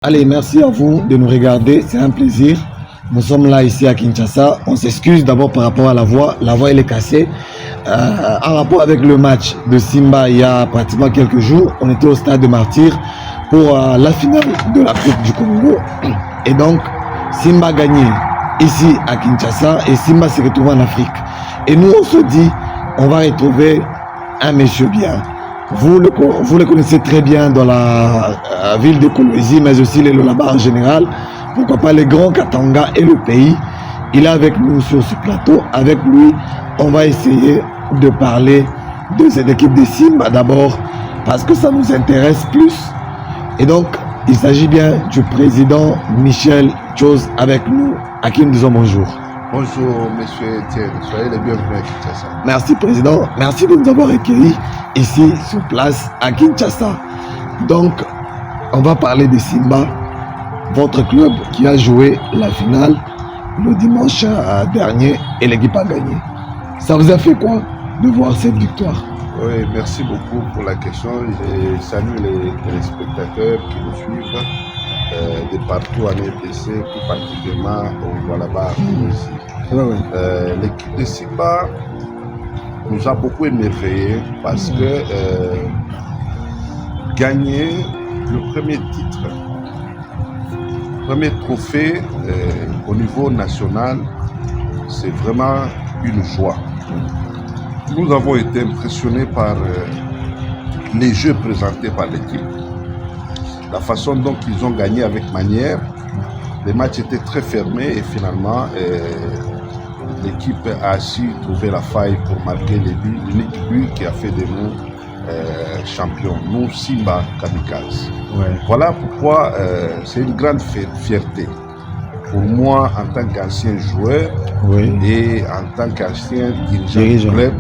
Allez, merci à vous de nous regarder, c'est un plaisir. Nous sommes là ici à Kinshasa. On s'excuse d'abord par rapport à la voix. La voix elle est cassée. En rapport avec le match de Simba il y a pratiquement quelques jours, on était au stade de Martyrs pour la finale de la Coupe du Congo. Et donc, Simba a gagné ici à Kinshasa et Simba s'est retrouvé en Afrique. Et nous, on se dit, on va retrouver un monsieur bien. Vous le connaissez très bien dans la ville de Kolwezi, mais aussi les Lolaba en général. Pourquoi pas les grands Katanga et le pays. Il est avec nous sur ce plateau. Avec lui, on va essayer de parler de cette équipe de Simba d'abord, parce que ça nous intéresse plus. Et donc, il s'agit bien du président Michel Chose avec nous, à qui nous disons bonjour. Bonjour, monsieur Etienne. Soyez les bienvenus à Kinshasa. Merci, président. Merci de nous avoir accueillis ici sur place à Kinshasa. Donc, on va parler de Simba, votre club qui a joué la finale le dimanche dernier et l'équipe a gagné. Ça vous a fait quoi de voir cette victoire? Oui, merci beaucoup pour la question. Je salue les téléspectateurs qui nous suivent de partout en RDC, plus particulièrement au Lualaba ici. L'équipe de Simba nous a beaucoup émerveillés parce que gagner le premier titre, premier trophée au niveau national, c'est vraiment une joie. Nous avons été impressionnés par les jeux présentés par l'équipe, la façon dont ils ont gagné avec manière. Les matchs étaient très fermés et finalement l'équipe a su trouver la faille pour marquer les buts, l'unique but qui a fait de nous champions, nous Simba Kamikaze. Ouais. Voilà pourquoi c'est une grande fierté pour moi en tant qu'ancien joueur et en tant qu'ancien dirigeant du club.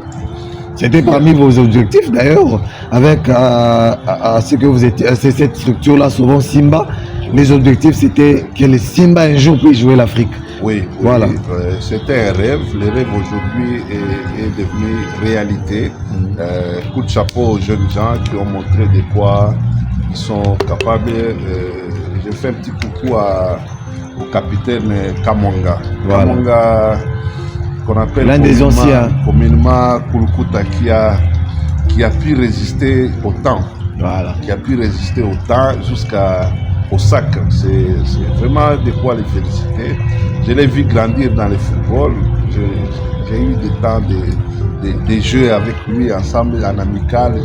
C'était parmi vos objectifs d'ailleurs, avec ce que vous étiez, cette structure-là, souvent Simba. Les objectifs c'était que le Simba un jour puisse jouer l'Afrique. Oui, voilà. C'était un rêve. Le rêve aujourd'hui est devenu réalité. Coup de chapeau aux jeunes gens qui ont montré de quoi ils sont capables. Je fais un petit coucou au capitaine Kamonga. Voilà. Kamonga, qu'on appelle l'un des anciens. Communément Kulukuta, qui a pu résister au temps. Voilà. Qui a pu résister au temps jusqu'au sac. C'est vraiment de quoi les féliciter. Je l'ai vu grandir dans le football. J'ai eu des temps de jeux avec lui ensemble en amical.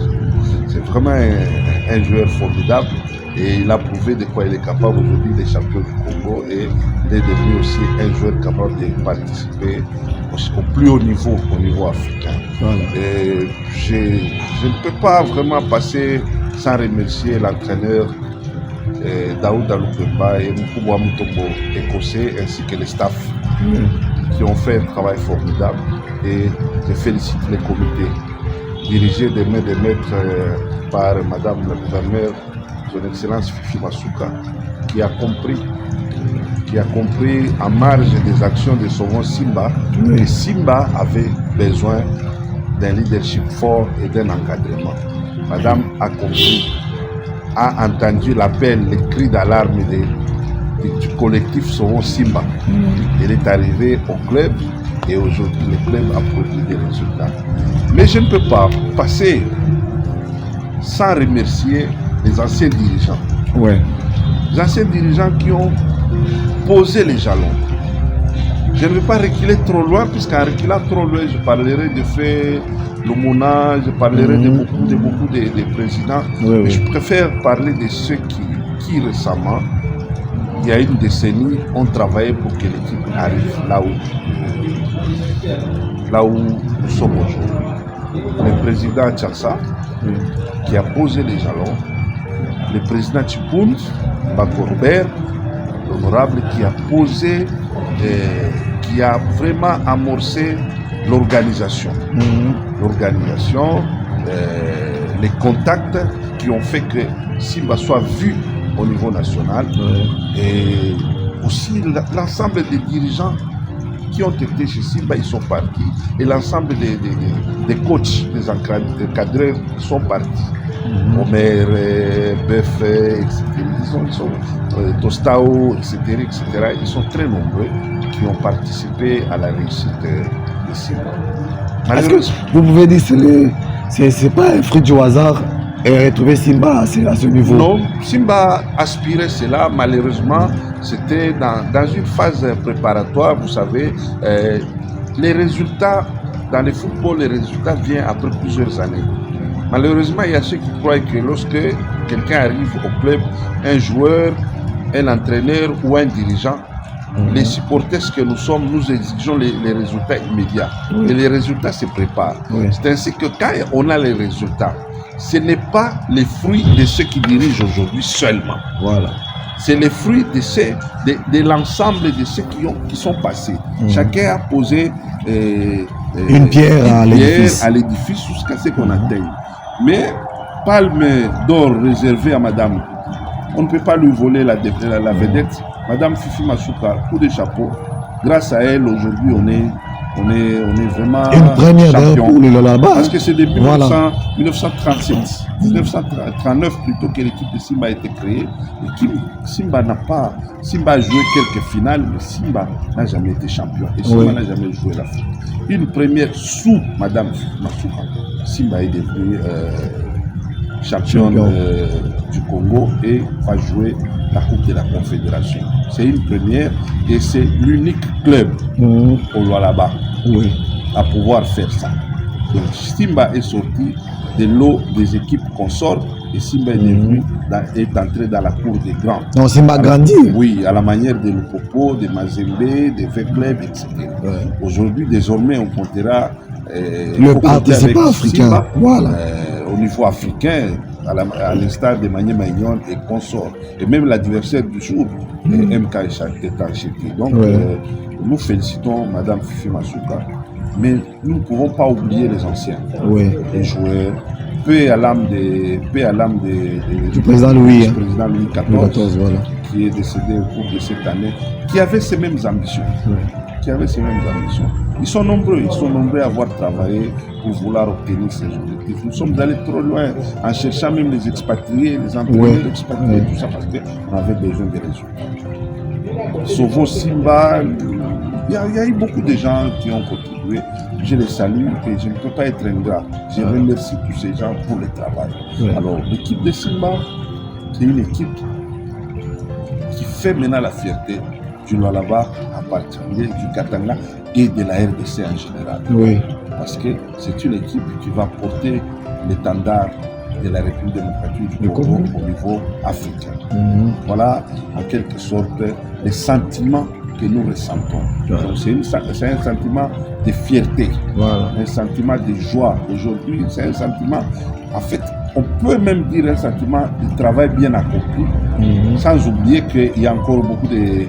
C'est vraiment un joueur formidable. Et il a prouvé de quoi il est capable aujourd'hui des champions du Congo. Et il est devenu aussi un joueur capable de participer au plus haut niveau, au niveau africain. Voilà. Et je ne peux pas vraiment passer sans remercier l'entraîneur Daouda Lupemba et Mukubwa Mutombo écossais, ainsi que le staff qui ont fait un travail formidable. Et je félicite les comités dirigés de main de maître par Madame la gouverneure, son Excellence Fifi Masuka, qui a compris en marge des actions de Sauvons Simba que Simba avait besoin d'un leadership fort et d'un encadrement. Madame a compris, a entendu l'appel, les cris d'alarme du collectif Sauvons Simba. Elle est arrivée au club et aujourd'hui le club a produit des résultats. Mais je ne peux pas passer sans remercier les anciens dirigeants. Ouais. Les anciens dirigeants qui ont posé les jalons. Je ne vais pas reculer trop loin, puisqu'en reculant trop loin, je parlerai de Fé Lumuna, je parlerai de beaucoup de présidents. Mais je préfère parler de ceux qui récemment, il y a une décennie, ont travaillé pour que l'équipe arrive là où nous sommes aujourd'hui. Le président Tchassa, qui a posé les jalons, le président Tchipoun, Bakorbert, l'honorable, qui a posé, qui a vraiment amorcé l'organisation. L'organisation, les contacts qui ont fait que Simba soit vu au niveau national et aussi l'ensemble des dirigeants qui ont été chez Simba, ils sont partis et l'ensemble des coachs, des encadreurs sont partis. Omer, Bœuf, etc. Ils sont Tostao, etc., etc. Ils sont très nombreux qui ont participé à la réussite de Simba. Est-ce que vous pouvez dire que c'est pas un fruit du hasard et retrouver Simba à ce niveau? Non, Simba aspirait cela. Malheureusement, c'était dans une phase préparatoire. Vous savez, les résultats, dans le football, les résultats viennent après plusieurs années. Malheureusement, il y a ceux qui croient que lorsque quelqu'un arrive au club, un joueur, un entraîneur ou un dirigeant, les supporters que nous sommes, nous exigeons les résultats immédiats. Et les résultats se préparent. C'est ainsi que quand on a les résultats, ce n'est pas les fruits de ceux qui dirigent aujourd'hui seulement. Voilà. C'est les fruits de l'ensemble de ceux qui sont passés. Chacun a posé une pierre à l'édifice jusqu'à ce qu'on atteigne. Mais palme d'or réservée à Madame, on ne peut pas lui voler la vedette. Madame Fifi Masuka, coup de chapeau. Grâce à elle, aujourd'hui, on est vraiment une première champion. Pour le Lualaba. Parce que c'est depuis 1937, 1939 plutôt que l'équipe de Simba a été créée. Simba a joué quelques finales, mais Simba n'a jamais été champion. Et Simba n'a jamais joué la foot. Une première sous Madame Masuka. Simba est devenu championne du Congo et va jouer la Coupe de la Confédération. C'est une première et c'est l'unique club au Lualaba à pouvoir faire ça. Donc Simba est sorti de l'eau des équipes consorts et Simba est entré dans la cour des grands. Donc Simba grandit. Oui, à la manière de Lupopo, de Mazembe, de V-Club, etc. Aujourd'hui, désormais, on comptera le participant africain. Simba, au niveau africain, à l'instar de Magne Magnon et consorts. Et même l'adversaire du jour, MK Etancheti. Donc, nous félicitons Madame Fifi Masuka. Mais nous ne pouvons pas oublier les anciens, les joueurs. Paix à l'âme du président Louis, Louis XIV, qui est décédé au cours de cette année, qui avait ces mêmes ambitions. Ils sont nombreux à avoir travaillé pour vouloir obtenir ces objectifs. Nous sommes allés trop loin en cherchant même les expatriés, les entraîneurs expatriés, tout ça parce qu'on avait besoin de résultats. Sauvons Simba, il y a eu beaucoup de gens qui ont contribué. Je les salue et je ne peux pas être ingrat. Je remercie tous ces gens pour le travail. Alors, l'équipe de Simba, c'est une équipe qui fait maintenant la fierté du Lualaba, en particulier du Katanga et de la RDC en général. Parce que c'est une équipe qui va porter l'étendard de la République démocratique du Congo au niveau africain. Voilà, en quelque sorte, les sentiments que nous ressentons. Donc, c'est un sentiment de fierté, un sentiment de joie. Aujourd'hui, c'est un sentiment, en fait, on peut même dire un sentiment de travail bien accompli, sans oublier qu'il y a encore beaucoup de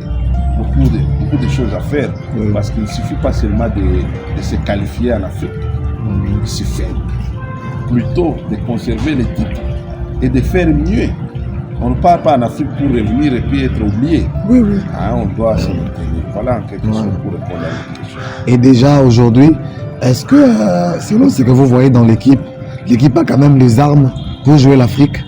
choses à faire, parce qu'il ne suffit pas seulement de se qualifier en Afrique. Il suffit plutôt de conserver les titres et de faire mieux. On ne part pas en Afrique pour revenir et puis être oublié. On doit se maintenir. Voilà en quelque sorte pour répondre à la question. Et déjà aujourd'hui, est-ce que, selon ce que vous voyez dans l'équipe a quand même les armes pour jouer l'Afrique?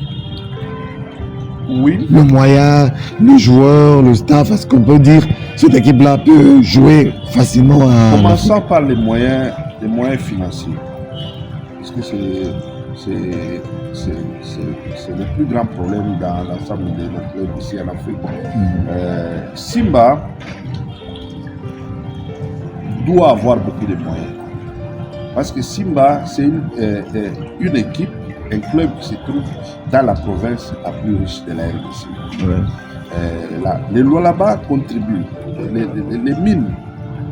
Oui. Le moyen, les joueurs, le staff, est-ce qu'on peut dire que cette équipe-là peut jouer facilement à... Commençons par les moyens financiers. Parce que c'est le plus grand problème dans l'ensemble de nos clubs ici en Afrique. Simba doit avoir beaucoup de moyens. Parce que Simba, c'est une équipe, un club qui se trouve dans la province la plus riche de la RDC. Les Lualaba contribuent, les mines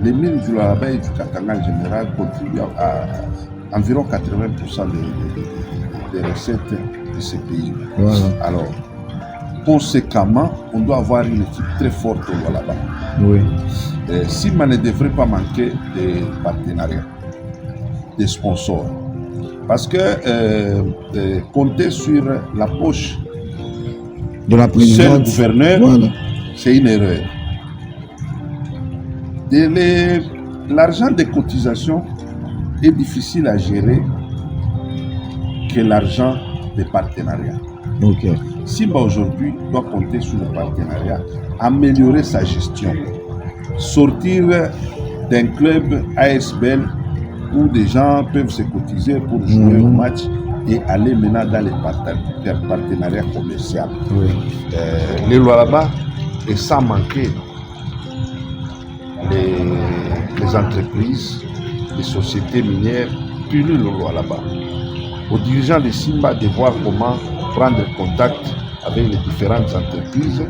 du Lualaba et du Katanga en général contribuent à environ 80% des recettes de ces pays. Alors, conséquemment, on doit avoir une équipe très forte au Lualaba. Simba ne devrait pas manquer de partenariats, des sponsors. Parce que compter sur la poche de la seul gouverneur, c'est une erreur. L'argent des cotisations est difficile à gérer que l'argent des partenariats. Ok. Simba aujourd'hui doit compter sur le partenariat, améliorer sa gestion, sortir d'un club ASBL où des gens peuvent se cotiser pour jouer au match et aller maintenant dans les partenariats commerciaux. Oui. Les lois là-bas, et sans manquer les entreprises, les sociétés minières, pullulent le loi là-bas. Aux dirigeants de Simba de voir comment prendre contact avec les différentes entreprises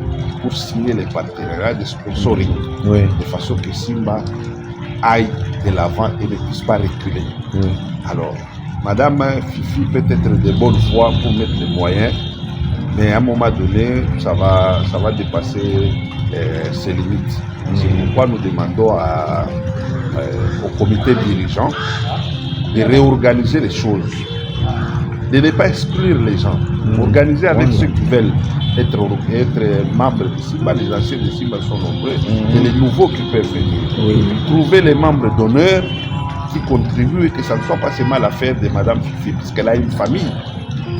pour signer les partenariats de sponsoring, de façon que Simba aille de l'avant et ne puisse pas reculer. Alors, Madame Fifi peut être de bonne foi pour mettre les moyens, mais à un moment donné, ça va dépasser ses limites. C'est pourquoi nous demandons au comité dirigeant de réorganiser les choses, de ne pas exclure les gens, organiser avec ceux qui veulent être membres de Simba. Les anciens de Simba sont nombreux, et les nouveaux qui peuvent venir. Trouver les membres d'honneur qui contribuent et que ça ne soit pas seulement l'affaire de Madame Fifi, puisqu'elle a une famille.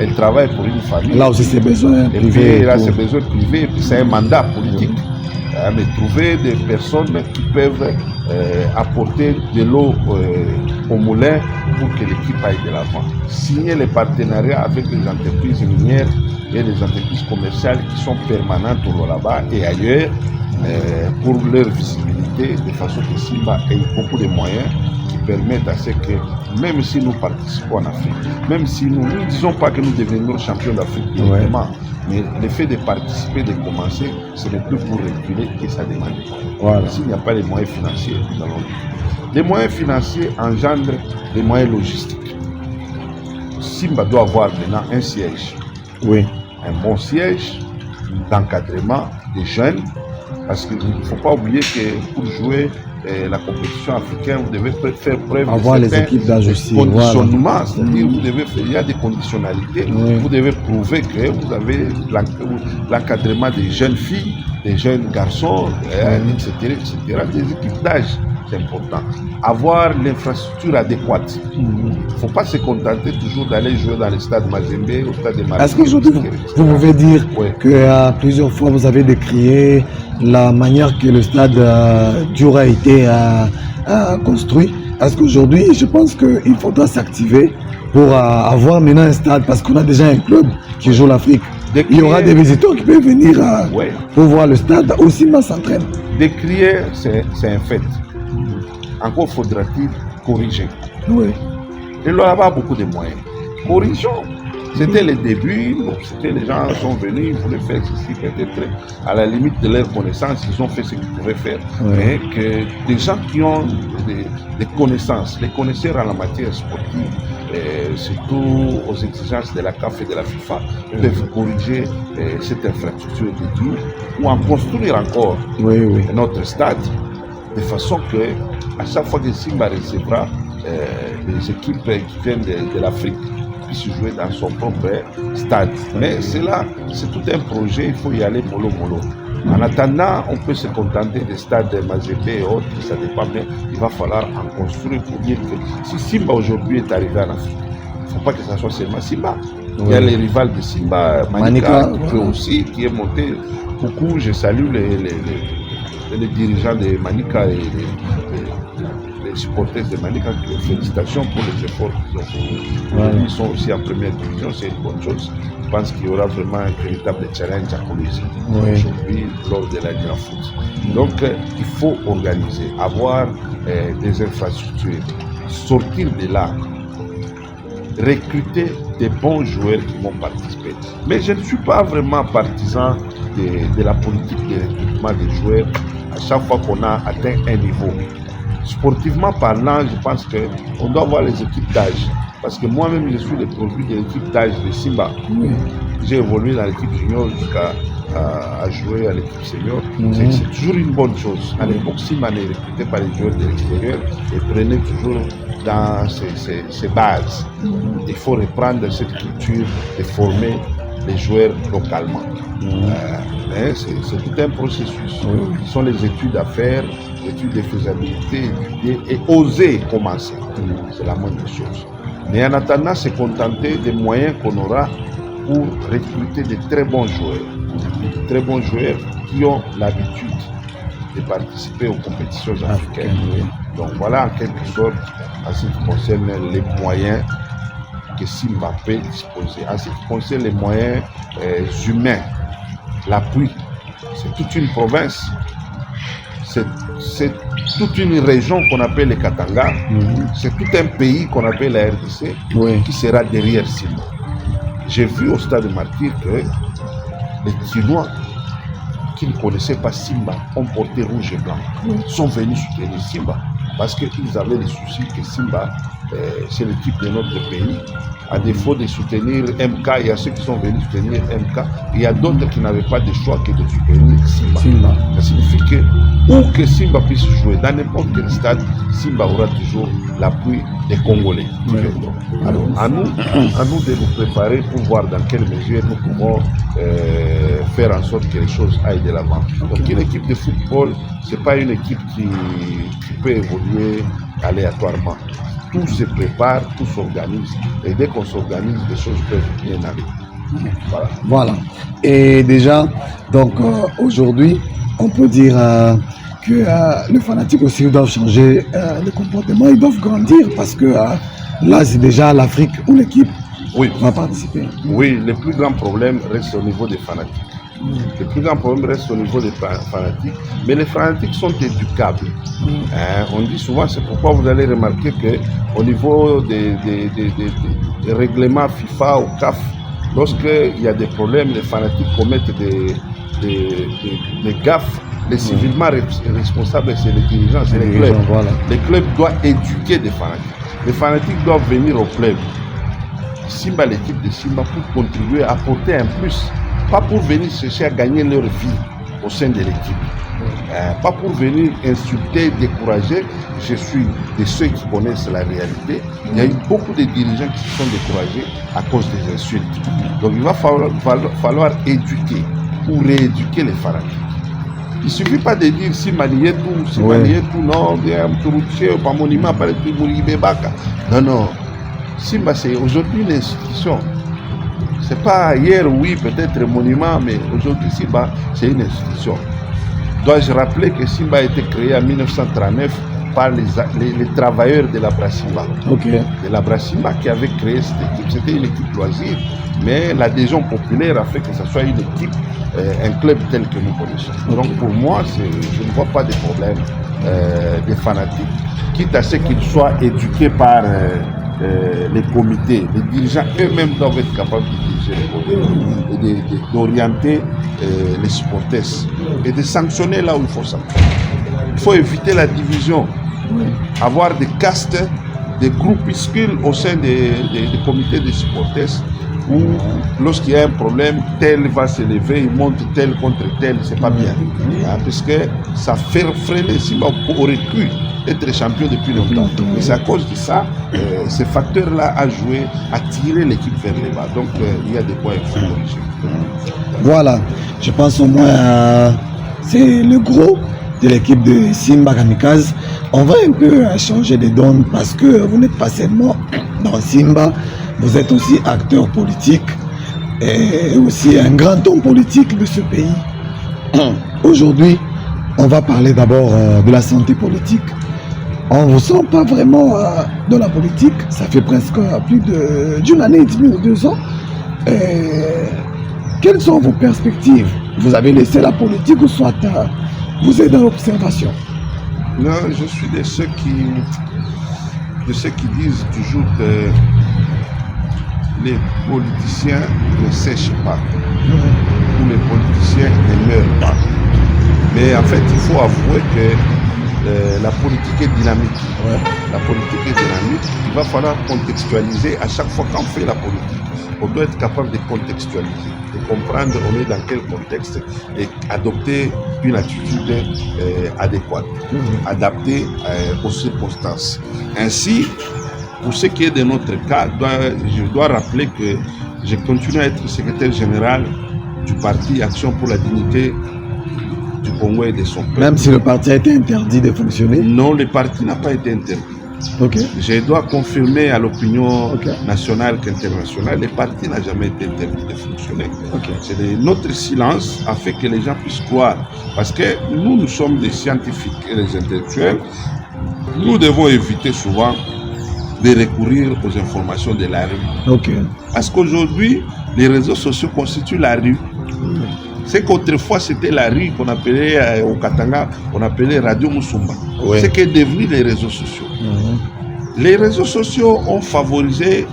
Elle travaille pour une famille. Là aussi, c'est besoin privé. Et puis, elle a ses besoins privés, et puis c'est un mandat politique. Mais trouver des personnes qui peuvent apporter de l'eau au moulin pour que l'équipe aille de l'avant. Signer les partenariats avec les entreprises minières et les entreprises commerciales qui sont permanentes là-bas et ailleurs pour leur visibilité, de façon que Simba ait beaucoup de moyens qui permettent à ce que, même si nous participons en Afrique, même si nous ne disons pas que nous devenons champions d'Afrique directement, mais le fait de participer, de commencer, ce n'est plus pour reculer et ça demande des moyens. Voilà. S'il n'y a pas les moyens financiers, nous allons dire. Les moyens financiers engendrent des moyens logistiques. Simba doit avoir maintenant un siège. Un bon siège d'encadrement des jeunes, parce qu'il ne faut pas oublier que pour jouer la compétition africaine, vous devez faire preuve de certains conditionnements, c'est-à-dire il y a des conditionnalités, vous devez prouver que vous avez l'encadrement des jeunes filles, des jeunes garçons, etc., des équipes d'âge. C'est important. avoir l'infrastructure adéquate. Il ne faut pas se contenter toujours d'aller jouer dans le stade Mazembe, au stade de Marseille. Est-ce qu'aujourd'hui, vous pouvez dire que plusieurs fois vous avez décrié la manière que le stade Dioura a été construit? Est-ce qu'aujourd'hui, je pense qu'il faudra s'activer pour avoir maintenant un stade, parce qu'on a déjà un club qui joue l'Afrique. Il y aura des visiteurs qui peuvent venir pour voir le stade, aussi mal s'entraîne. Décrier, c'est un fait. Encore faudra-t-il corriger. Oui. Et là, il y a beaucoup de moyens. Corrigeons. C'était le début, c'était les gens sont venus, ils voulaient faire ceci, peut-être à la limite de leur connaissance, ils ont fait ce qu'ils pouvaient faire. Mais que des gens qui ont des connaissances, les connaisseurs en la matière sportive, surtout aux exigences de la CAF et de la FIFA, peuvent corriger cette infrastructure de Dieu ou en construire encore notre stade, de façon que à chaque fois que Simba recevra les équipes qui viennent de l'Afrique, puisse jouer dans son propre stade. Mais c'est là, c'est tout un projet, il faut y aller mollo mollo. En attendant, on peut se contenter des stades de Mazembe et autres, ça dépend, mais il va falloir en construire pour dire que si Simba aujourd'hui est arrivé en Afrique, il ne faut pas que ça soit seulement Simba. Il y a les rivales de Simba, Manika, aussi, qui est monté beaucoup. Je salue les dirigeants de Manika et les supporters de Manika. Félicitations pour les efforts qu'ils ont fait. Ils sont aussi en première division, c'est une bonne chose. Je pense qu'il y aura vraiment un véritable challenge à Colombie aujourd'hui lors de la Grand Foot. Donc il faut organiser, avoir des infrastructures, sortir de là, recruter des bons joueurs qui vont participer. Mais je ne suis pas vraiment partisan de la politique de recrutement des joueurs à chaque fois qu'on a atteint un niveau. Sportivement parlant, je pense qu'on doit voir les équipes d'âge. Parce que moi-même, je suis le produit de l'équipe d'âge de Simba. J'ai évolué dans l'équipe junior jusqu'à jouer à l'équipe senior. C'est toujours une bonne chose. À l'époque, Simba n'est recruté par les joueurs de l'extérieur et prenait toujours dans ses bases. Il faut reprendre cette culture de former les joueurs localement. Mais c'est tout un processus. Ce sont les études à faire, les études de faisabilité, étudier et oser commencer. C'est la moindre chose. Mais en attendant, se contenter des moyens qu'on aura pour recruter de très bons joueurs qui ont l'habitude de participer aux compétitions africaines. Donc voilà en quelque sorte en ce qui concerne les moyens que Simba peut disposer. En ce qui concerne les moyens humains, l'appui, c'est toute une province, c'est toute une région qu'on appelle le Katanga, c'est tout un pays qu'on appelle la RDC qui sera derrière Simba. J'ai vu au stade de Martyr que les Chinois qui ne connaissaient pas Simba ont porté rouge et blanc, sont venus soutenir Simba parce qu'ils avaient le souci que Simba, c'est l'équipe de notre pays. À défaut de soutenir MK, il y a ceux qui sont venus soutenir MK, il y a d'autres qui n'avaient pas de choix que de soutenir Simba. Ça signifie que où que Simba puisse jouer, dans n'importe quel stade, Simba aura toujours l'appui des Congolais. Alors, à nous de nous préparer pour voir dans quelle mesure nous pouvons faire en sorte que les choses aillent de l'avant. Donc, une équipe de football, ce n'est pas une équipe qui peut évoluer aléatoirement. Tout se prépare, tout s'organise. Et dès qu'on s'organise, les choses peuvent bien aller. Voilà. Et déjà, donc aujourd'hui, on peut dire que les fanatiques aussi doivent changer le comportement, ils doivent grandir parce que là, c'est déjà l'Afrique où l'équipe va participer. Oui, le plus grand problème reste au niveau des fanatiques. Le plus grand problème reste au niveau des fanatiques, mais les fanatiques sont éducables. On dit souvent, c'est pourquoi vous allez remarquer qu'au niveau des règlements FIFA ou CAF, lorsqu'il y a des problèmes, les fanatiques commettent des gaffes. Les civilement responsables, c'est les dirigeants, c'est les clubs. Les clubs doivent éduquer des fanatiques. Les fanatiques doivent venir au club. Simba, l'équipe de Simba, pour contribuer à apporter un plus. Pas pour venir chercher à gagner leur vie au sein de l'équipe. Pas pour venir insulter, décourager. Je suis de ceux qui connaissent la réalité. Il y a eu beaucoup de dirigeants qui se sont découragés à cause des insultes. Donc il va falloir éduquer ou rééduquer les fanatiques. Il ne suffit pas de dire si manier tout, non, pas monument, pas le non. Simba, c'est aujourd'hui une institution. C'est pas hier, oui, peut-être un monument, mais aujourd'hui, Simba, c'est une institution. Dois-je rappeler que Simba a été créé en 1939 par les travailleurs de la Brassimba. De la Brassimba qui avait créé cette équipe. C'était une équipe loisir, mais l'adhésion populaire a fait que ce soit une équipe, un club tel que nous connaissons. Donc pour moi, je ne vois pas de problème des fanatiques, quitte à ce qu'ils soient éduqués par les comités. Les dirigeants eux-mêmes doivent être capables de diriger les comités et d'orienter les supporters et de sanctionner là où il faut sanctionner. Il faut éviter la division, avoir des castes, des groupuscules au sein des comités de supporters où lorsqu'il y a un problème, tel va se lever, il monte tel contre tel, c'est pas bien. Parce que ça fait freiner Simba aurait pu être champion depuis longtemps. Et c'est à cause de ça, ce facteur-là a joué à tirer l'équipe vers le bas. Donc il y a des points il faut corriger. Voilà, je pense au moins c'est le gros de l'équipe de Simba Kamikaze. On va un peu changer de donne parce que vous n'êtes pas seulement dans Simba, vous êtes aussi acteur politique et aussi un grand homme politique de ce pays. Aujourd'hui, on va parler d'abord de la santé politique. On ne vous sent pas vraiment dans la politique, ça fait presque plus d'une année et demie ou 2 ans. Quelles sont vos perspectives? Vous avez laissé la politique ou soit vous êtes dans l'observation? Non, je suis de ceux qui disent toujours que les politiciens ne sèchent pas, ou les politiciens ne meurent pas. Mais en fait, il faut avouer que la politique est dynamique. La politique est dynamique. Il va falloir contextualiser à chaque fois qu'on fait la politique. On doit être capable de contextualiser, de comprendre on est dans quel contexte et adopter une attitude adéquate, adaptée aux circonstances. Ainsi, pour ce qui est de notre cas, je dois rappeler que je continue à être secrétaire général du parti Action pour la dignité du Congo et de son peuple. Même si le parti a été interdit de fonctionner? Non, le parti n'a pas été interdit. Okay. Je dois confirmer à l'opinion nationale qu'internationale, les partis n'ont jamais été interdits de fonctionner. C'est notre silence a fait que les gens puissent croire. Parce que nous sommes des scientifiques et des intellectuels. Nous devons éviter souvent de recourir aux informations de la rue. Parce qu'aujourd'hui, les réseaux sociaux constituent la rue. C'est qu'autrefois, c'était la rue qu'on appelait au Katanga, on appelait Radio Musumba. C'est qu'est devenu les réseaux sociaux. Les réseaux sociaux ont favorisé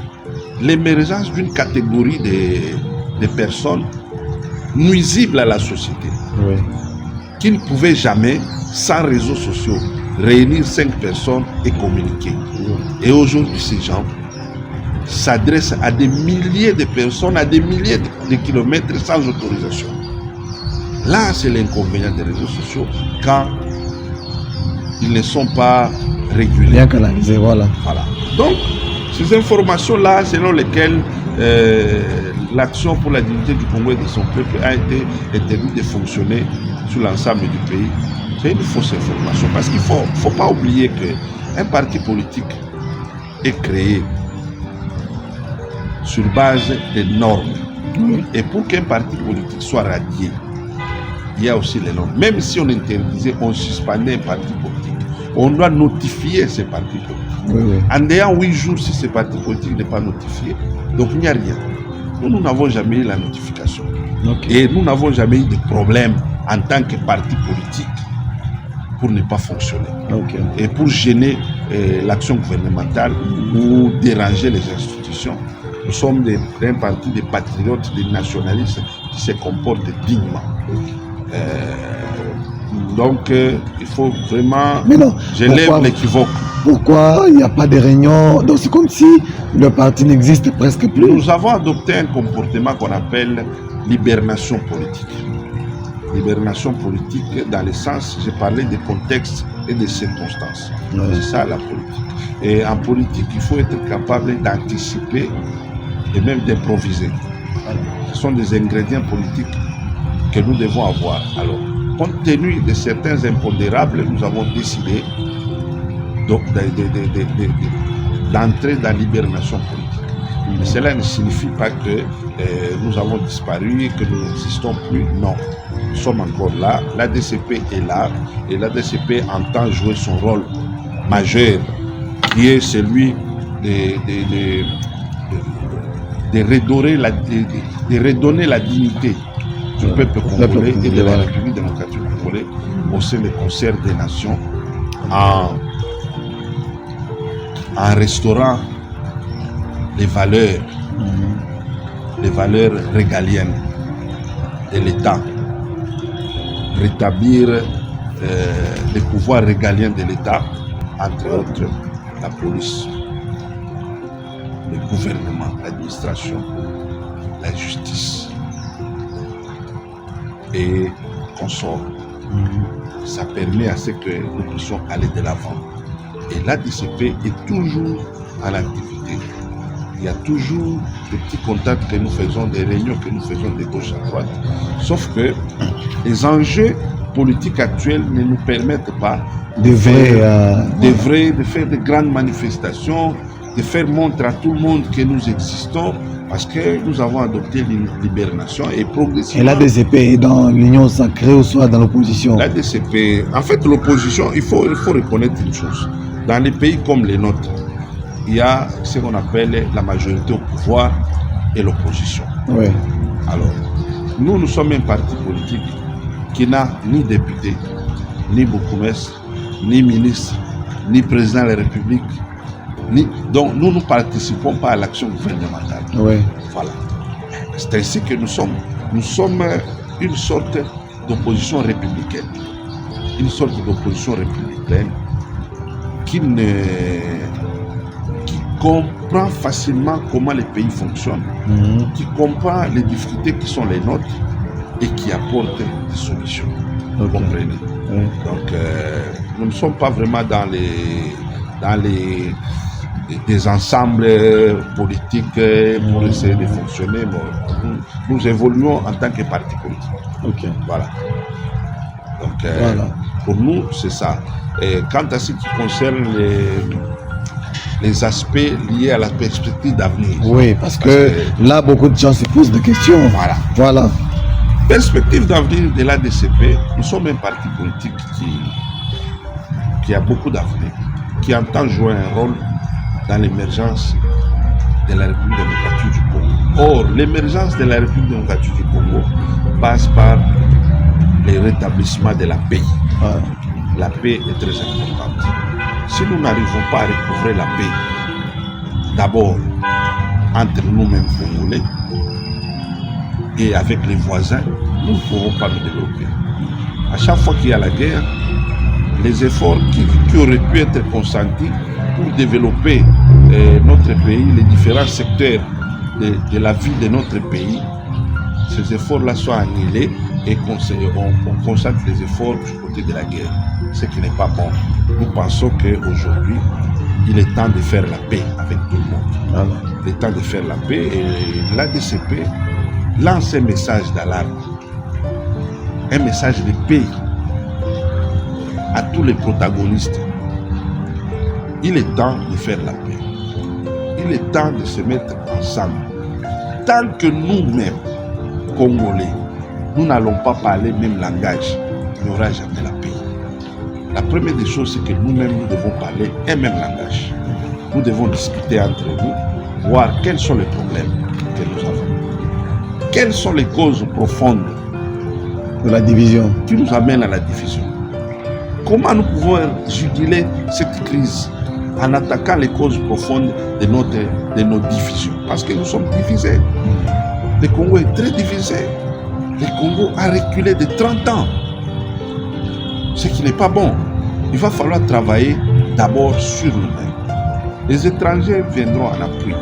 l'émergence d'une catégorie de personnes nuisibles à la société, qui ne pouvaient jamais, sans réseaux sociaux, réunir 5 personnes et communiquer. Et aujourd'hui, ces gens s'adressent à des milliers de personnes, à des milliers de kilomètres sans autorisation. Là, c'est l'inconvénient des réseaux sociaux quand ils ne sont pas régulés. Bien canalisés, voilà. Donc, ces informations-là, selon lesquelles l'action pour la dignité du Congo et de son peuple a été interdite de fonctionner sur l'ensemble du pays, c'est une fausse information. Parce qu'il ne faut pas oublier qu'un parti politique est créé sur base des normes. Et pour qu'un parti politique soit radié, il y a aussi les normes. Même si on interdisait, on suspendait un parti politique, on doit notifier ces partis politiques. En ayant 8 jours, si ces partis politiques n'est pas notifié, donc il n'y a rien. Nous n'avons jamais eu la notification. Et nous n'avons jamais eu de problème en tant que parti politique pour ne pas fonctionner. Et pour gêner l'action gouvernementale ou déranger les institutions. Nous sommes un parti de patriotes, de nationalistes qui se comportent dignement. Donc, il faut vraiment... Mais non, je lève l'équivoque. Pourquoi il n'y a pas de réunion? Donc, c'est comme si le parti n'existe presque plus. Nous avons adopté un comportement qu'on appelle l'hibernation politique. L'hibernation politique, dans le sens, j'ai parlé des contextes et des circonstances. C'est ça la politique. Et en politique, il faut être capable d'anticiper et même d'improviser. Ce sont des ingrédients politiques que nous devons avoir. Alors, compte tenu de certains impondérables, nous avons décidé d'entrer dans l'hibernation politique. Mais cela ne signifie pas que nous avons disparu, que nous n'existons plus. Non, nous sommes encore là. L'ADCP est là et l'ADCP entend jouer son rôle majeur, qui est celui de redonner la dignité du peuple congolais et de la République démocratique congolaise au sein du concert des nations en restaurant les valeurs régaliennes de l'État, rétablir les pouvoirs régaliens de l'État, entre autres la police, le gouvernement, l'administration, la justice et consorts. Ça permet à ce que nous puissions aller de l'avant. Et l'ADCP est toujours à l'activité. Il y a toujours des petits contacts que nous faisons, des réunions que nous faisons de gauche à droite. Sauf que les enjeux politiques actuels ne nous permettent pas de faire de grandes manifestations, de faire montre à tout le monde que nous existons, parce que nous avons adopté l'hibernation et progressivement... Et l'ADCP est dans l'union sacrée ou soit dans l'opposition? L'ADCP, en fait l'opposition, il faut reconnaître une chose. Dans les pays comme les nôtres, il y a ce qu'on appelle la majorité au pouvoir et l'opposition. Oui. Alors, nous sommes un parti politique qui n'a ni député, ni bourgmestre, ni ministre, ni président de la République. Donc, nous ne participons pas à l'action gouvernementale. Oui. Voilà. C'est ainsi que nous sommes une sorte d'opposition républicaine. Une sorte d'opposition républicaine qui comprend facilement comment les pays fonctionnent, qui comprend les difficultés qui sont les nôtres et qui apporte des solutions. Vous comprenez? Donc, nous ne sommes pas vraiment dans des ensembles politiques pour essayer de fonctionner. Nous évoluons en tant que parti politique. Voilà. Donc, pour nous, c'est ça. Et quant à ce qui concerne les aspects liés à la perspective d'avenir. Oui, parce que là, beaucoup de gens se posent des questions. Voilà. Perspective d'avenir de l'ADCP, nous sommes un parti politique qui a beaucoup d'avenir, qui entend jouer un rôle dans l'émergence de la République démocratique du Congo. Or, l'émergence de la République démocratique du Congo passe par le rétablissement de la paix. La paix est très importante. Si nous n'arrivons pas à recouvrer la paix, d'abord entre nous-mêmes Congolais et avec les voisins, nous ne pourrons pas nous développer. À chaque fois qu'il y a la guerre, les efforts qui auraient pu être consentis pour développer notre pays, les différents secteurs de la vie de notre pays, ces efforts-là sont annulés et on concentre les efforts du côté de la guerre, ce qui n'est pas bon. Nous pensons qu'aujourd'hui, il est temps de faire la paix avec tout le monde. Il est temps de faire la paix et l'ADCP lance un message d'alarme, un message de paix à tous les protagonistes. Il est temps de faire la paix. Il est temps de se mettre ensemble. Tant que nous-mêmes, Congolais, nous n'allons pas parler le même langage, il n'y aura jamais la paix. La première des choses, c'est que nous-mêmes, nous devons parler un même langage. Nous devons discuter entre nous, voir quels sont les problèmes que nous avons. Quelles sont les causes profondes de la division qui nous amènent à la division. Comment nous pouvons juguler cette crise en attaquant les causes profondes de nos divisions. Parce que nous sommes divisés. Le Congo est très divisé. Le Congo a reculé de 30 ans. Ce qui n'est pas bon. Il va falloir travailler d'abord sur nous-mêmes. Les étrangers viendront en appui.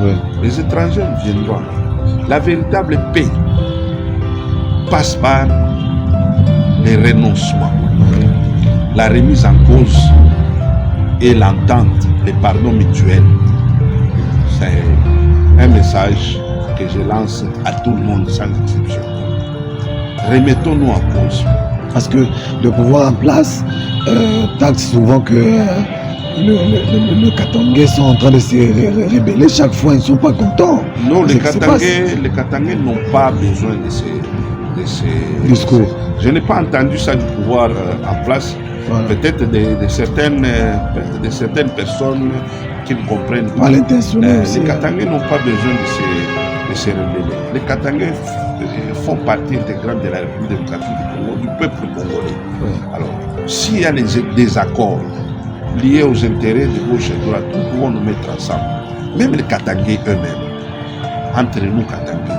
Oui. Les étrangers viendront en appui. La véritable paix passe par les renoncements, la remise en cause et l'entente, les pardons mutuels. C'est un message que je lance à tout le monde sans exception. Remettons-nous en cause. Parce que le pouvoir en place taxe souvent que les Katangais sont en train de se rébeller chaque fois, ils ne sont pas contents. Non, les Katangais n'ont pas besoin de ces discours. Je n'ai pas entendu ça du pouvoir en place. Voilà. Peut-être de certaines personnes qui ne comprennent pas. Les Katangais n'ont pas besoin de se rébeller. Les Katangais font partie intégrante de la République démocratique du Congo, du peuple congolais. Oui. Alors, s'il y a des désaccords liés aux intérêts de gauche et de droite, nous pouvons nous mettre ensemble. Même les Katangais eux-mêmes, entre nous Katangais,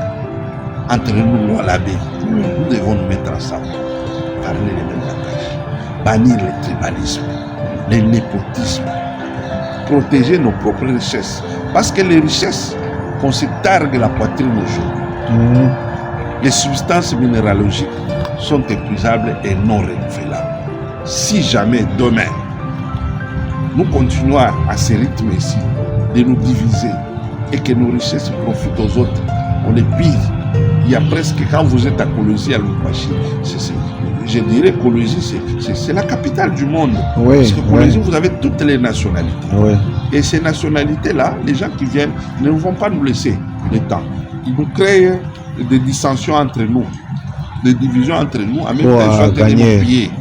entre nous Lualabé, nous devons nous mettre ensemble, parler les mêmes langages, bannir le tribalisme, le népotisme, protéger nos propres richesses. Parce que les richesses qu'on se targue la poitrine aujourd'hui, les substances minéralogiques sont épuisables et non renouvelables. Si jamais demain, nous continuons à ce rythme ici, de nous diviser et que nos richesses profitent aux autres, on est pire. Il y a presque, quand vous êtes à Kolwezi, à Lubumbashi, je dirais que Kolwezi, c'est la capitale du monde. Oui, parce que Kolwezi, vous avez toutes les nationalités. Oui. Et ces nationalités-là, les gens qui viennent ne vont pas nous laisser le temps. Ils nous créent des dissensions entre nous, des divisions entre nous, en même temps, ils sont démocratisés.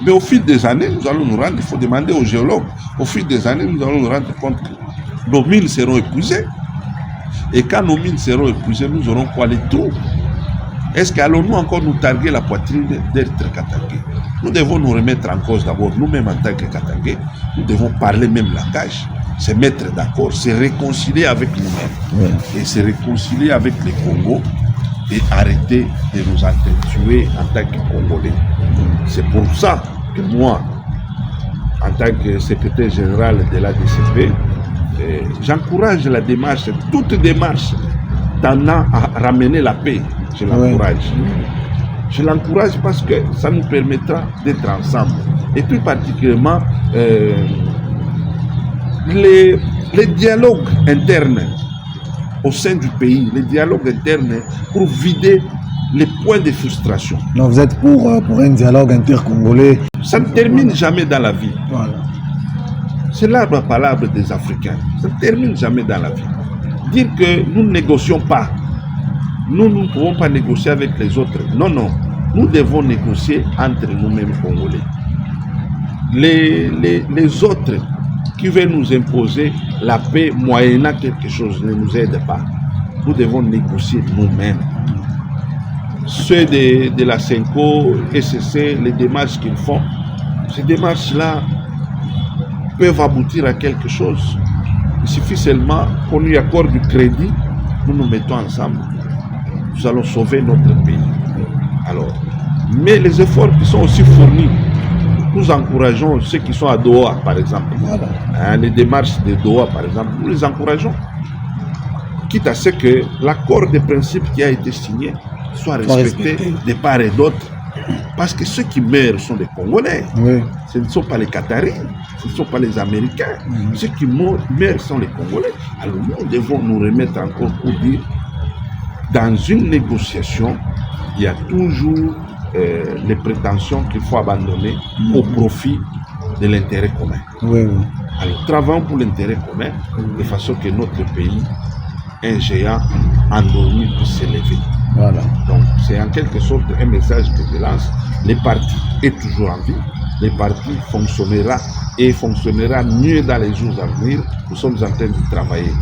Mais au fil des années, nous allons nous rendre, il faut demander aux géologues, au fil des années, nous allons nous rendre compte que nos mines seront épuisées. Et quand nos mines seront épuisées, nous aurons quoi, les trous? Est-ce qu'allons-nous encore nous targuer la poitrine d'être Katangais? Nous devons nous remettre en cause d'abord, nous-mêmes en tant que Katangais, nous devons parler même langage, se mettre d'accord, se réconcilier avec nous-mêmes, et se réconcilier avec les Congos, et arrêter de nous entretuer en tant que Congolais. C'est pour ça que moi, en tant que secrétaire général de l'ADCP, j'encourage la démarche, toute démarche tendant à ramener la paix. Je l'encourage. Je l'encourage parce que ça nous permettra d'être ensemble. Et plus particulièrement, les dialogues internes au sein du pays, les dialogues internes pour vider les points de frustration. Non, vous êtes pour un dialogue intercongolais. Ça ne termine jamais dans la vie. Voilà. C'est l'arbre à palabre des Africains. Ça ne termine jamais dans la vie. Dire que nous ne négocions pas, nous ne pouvons pas négocier avec les autres. Non, non. Nous devons négocier entre nous-mêmes Congolais. Les autres qui veulent nous imposer la paix moyennant quelque chose ne nous aident pas. Nous devons négocier nous-mêmes. Ceux de la Senko, SCC, les démarches qu'ils font, ces démarches-là peuvent aboutir à quelque chose. Il suffit seulement qu'on lui accorde du crédit, nous nous mettons ensemble, nous allons sauver notre pays. Alors, mais les efforts qui sont aussi fournis, nous encourageons ceux qui sont à Doha, par exemple. Voilà. Les démarches de Doha, par exemple, nous les encourageons. Quitte à ce que l'accord de principe qui a été signé soit respecté de part et d'autre. Parce que ceux qui meurent sont les Congolais. Oui. Ce ne sont pas les Qataris, ce ne sont pas les Américains. Ceux qui meurent sont les Congolais. Alors nous devons nous remettre encore pour dire, dans une négociation, il y a toujours les prétentions qu'il faut abandonner au profit de l'intérêt commun. Oui. Alors travaillons pour l'intérêt commun de façon que notre pays, un géant endormi, puisse s'élever. Voilà. Donc c'est en quelque sorte un message que je lance. Les partis est toujours en vie. Les partis fonctionnera mieux dans les jours à venir. Nous sommes en train de travailler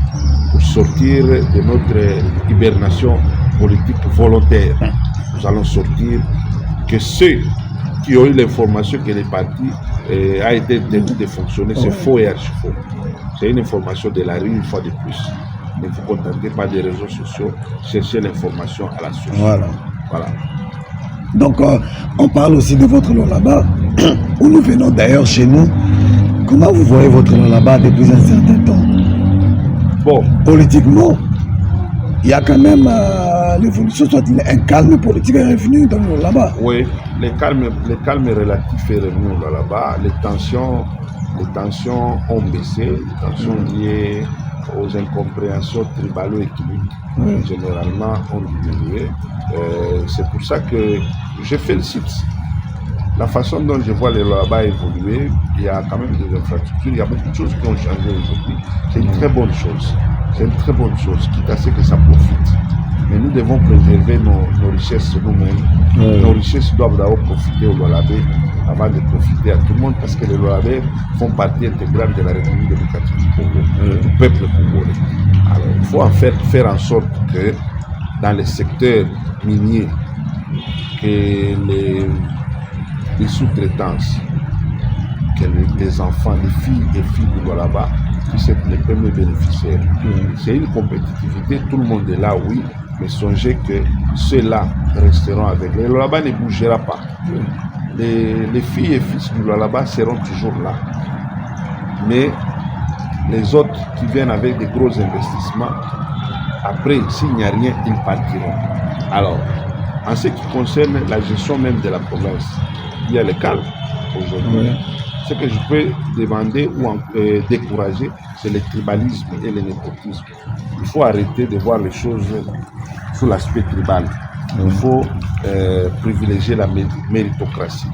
pour sortir de notre hibernation politique volontaire. Nous allons sortir que ceux qui ont eu l'information que les partis a été interdit de fonctionner, c'est faux et archi-faux. C'est une information de la rue une fois de plus. Ne vous contentez pas des réseaux sociaux, cherchez l'information à la source. Voilà. Donc, on parle aussi de votre Lualaba, où nous venons d'ailleurs chez nous. Comment vous voyez votre Lualaba depuis un certain temps? Bon, politiquement, il y a quand même l'évolution, soit un calme politique est revenu dans le Lualaba. Oui, le calme relatif est revenu au Lualaba. Les tensions ont baissé, les tensions liées aux incompréhensions tribalo-ethniques généralement ont diminué. C'est pour ça que je félicite la façon dont je vois les Lualaba évoluer. Il y a quand même des infrastructures, il y a beaucoup de choses qui ont changé aujourd'hui. C'est une très bonne chose. C'est une très bonne chose, quitte à ce que ça profite. Mais nous devons préserver nos richesses nous-mêmes. Nos richesses doivent d'abord profiter aux Lualabais avant de profiter à tout le monde, parce que les Lualabais font partie intégrante de la République démocratique du Congo, du peuple congolais. Alors il faut faire en sorte que dans les secteurs miniers, que les sous-traitances, que les enfants, les filles et filles du Lualaba puissent être les premiers bénéficiaires. C'est une compétitivité, tout le monde est là, oui, mais songez que ceux-là resteront avec. Le Lualaba ne bougera pas. Les filles et fils du Lualaba seront toujours là. Mais les autres qui viennent avec des gros investissements, après, s'il n'y a rien, ils partiront. Alors, en ce qui concerne la gestion même de la province, il y a le calme aujourd'hui. Ce que je peux demander ou décourager, c'est le tribalisme et le népotisme. Il faut arrêter de voir les choses sous l'aspect tribal. Il faut privilégier la méritocratie.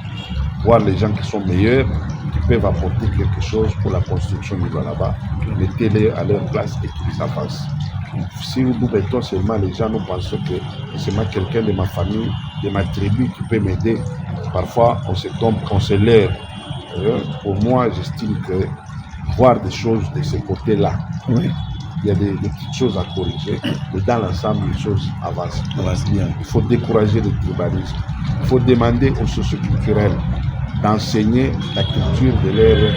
Voir les gens qui sont meilleurs, qui peuvent apporter quelque chose pour la construction du Lualaba, mettez-les à leur place et qu'ils avancent. Si nous mettons seulement les gens, nous pensons que c'est seulement quelqu'un de ma famille, de ma tribu qui peut m'aider. Parfois, on se trompe, on se leurre. Pour moi, j'estime que voir des choses de ce côté-là, il y a des petites choses à corriger, mais dans l'ensemble, les choses avancent bien. Il faut décourager le tribalisme. Il faut demander aux socioculturels d'enseigner la culture de leur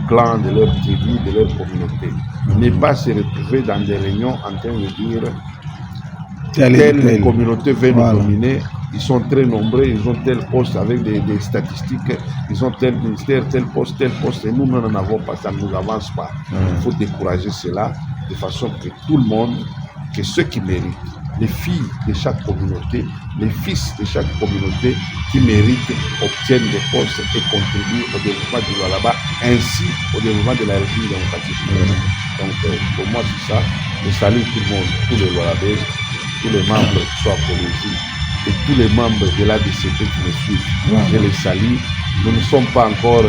clan, de leur tribu, de leur communauté. Ne pas se retrouver dans des réunions en train de dire telle communauté veut nous dominer. Ils sont très nombreux, ils ont tel poste avec des statistiques, ils ont tel ministère, tel poste, et nous n'en avons pas, ça ne nous avance pas. Il faut décourager cela de façon que tout le monde, que ceux qui méritent, les filles de chaque communauté, les fils de chaque communauté qui méritent, obtiennent des postes et contribuent au développement du Lualaba, ainsi au développement de la République démocratique. Donc pour moi c'est ça. Je salue tout le monde, tous les Lualabais, tous les membres qui sont à Colosie, et tous les membres de l'ADCT qui me suivent. Je les salue. Nous ne sommes pas encore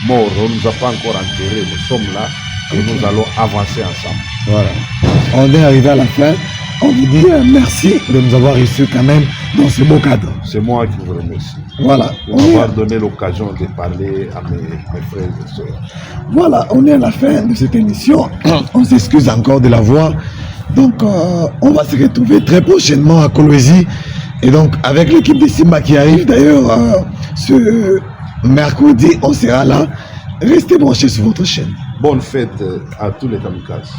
mort, on ne nous a pas encore enterrés, nous sommes là et nous allons avancer ensemble. Voilà. On est arrivé à la fin. On vous dit merci de nous avoir reçus quand même dans ce beau cadre. C'est moi qui vous remercie. Voilà. Pour m'avoir donné l'occasion de parler à mes frères et sœurs. Voilà, on est à la fin de cette émission. On s'excuse encore de la voix. Donc, on va se retrouver très prochainement à Kolwezi. Et donc, avec l'équipe de Simba qui arrive d'ailleurs ce mercredi, on sera là. Restez branchés sur votre chaîne. Bonne fête à tous les kamikazes.